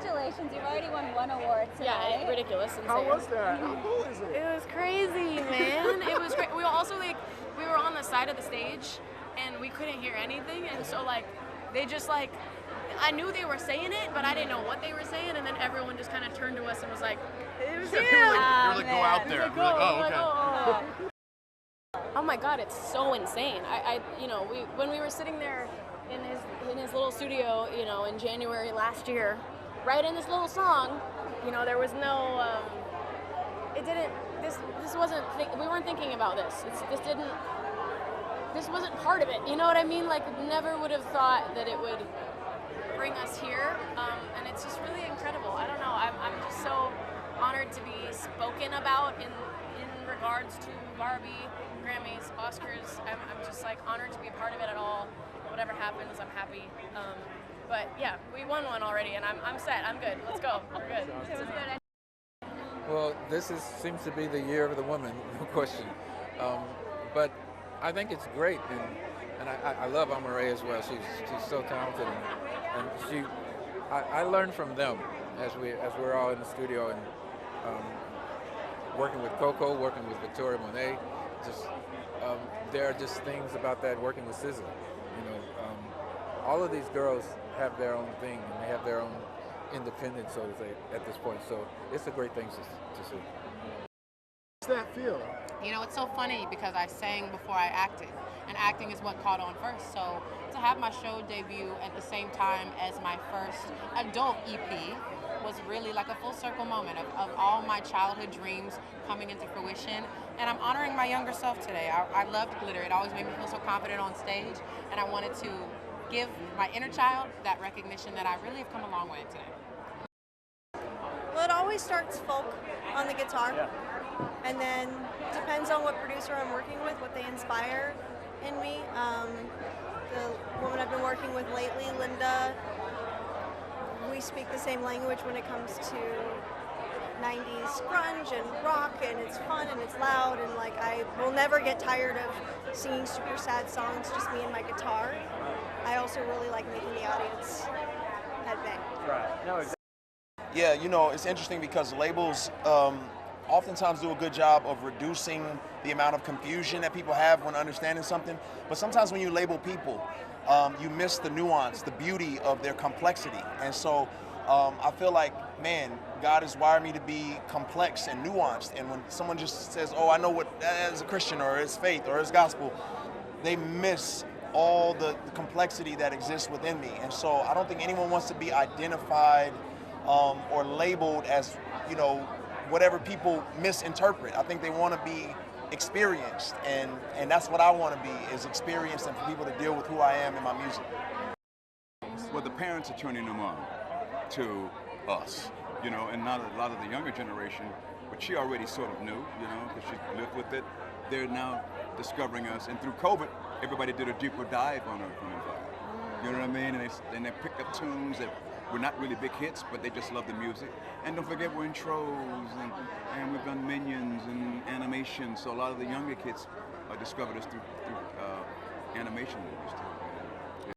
congratulations, you've already won 1 award tonight. Yeah, ridiculous. Insane. How was that? How cool is it? It was crazy, man. It was great. We were also like, we were on the side of the stage and we couldn't hear anything, and so like, they just like, I knew they were saying it, but I didn't know what they were saying, and then everyone just kind of turned to us and was like, it was you! They were like, go out there. We're like, oh, okay. Oh my God, it's so insane. You know, when we were sitting there in his little studio, you know, in January last year, right in this little song, you know, there was no, this wasn't, we weren't thinking about this. This wasn't part of it. You know what I mean? Like, never would have thought that it would bring us here, and it's just really incredible. I don't know. I'm just so honored to be spoken about in regards to Barbie, Grammys, Oscars. I'm just like honored to be a part of it at all. Whatever happens, I'm happy. But yeah, we won one already, and I'm set. I'm good. Let's go. We're good. It was good. Well, this seems to be the year of the woman, no question. But I think it's great, and I love Amare as well. She's so talented, and I learned from them as we're all in the studio and working with Coco, working with Victoria Monet. Just there are just things about that working with SZA. You know, all of these girls have their own thing, and they have their own independence, so to say, at this point. So it's a great thing to see. How does that feel? You know, it's so funny because I sang before I acted, and acting is what caught on first. So to have my show debut at the same time as my first adult EP was really like a full circle moment of all my childhood dreams coming into fruition. And I'm honoring my younger self today. I loved glitter. It always made me feel so confident on stage, and I wanted to give my inner child that recognition that I really have come a long way today. Well, it always starts folk on the guitar, and then depends on what producer I'm working with, what they inspire in me. The woman I've been working with lately, Linda, we speak the same language when it comes to 90s grunge and rock, and it's fun and it's loud, and like I will never get tired of singing super sad songs, just me and my guitar. I also really like making the audience headbang. Right. No, exactly. Yeah, you know, it's interesting because labels oftentimes do a good job of reducing the amount of confusion that people have when understanding something. But sometimes when you label people, you miss the nuance, the beauty of their complexity. And so I feel like, man, God has wired me to be complex and nuanced. And when someone just says, oh, I know what that is, a Christian or it's faith or it's gospel, they miss all the complexity that exists within me. And so I don't think anyone wants to be identified or labeled as, you know, whatever people misinterpret. I think they want to be experienced, and that's what I want to be, is experienced, and for people to deal with who I am in my music. Well, the parents are turning them on to us, you know, and not a lot of the younger generation, but she already sort of knew, you know, because she lived with it. They're now discovering us, and through COVID, everybody did a deeper dive on Earth, Wind & Fire. You know what I mean? And they picked up tunes that were not really big hits, but they just love the music. And don't forget, we're in Trolls, and we've done Minions and animation, so a lot of the younger kids discovered us through animation movies too.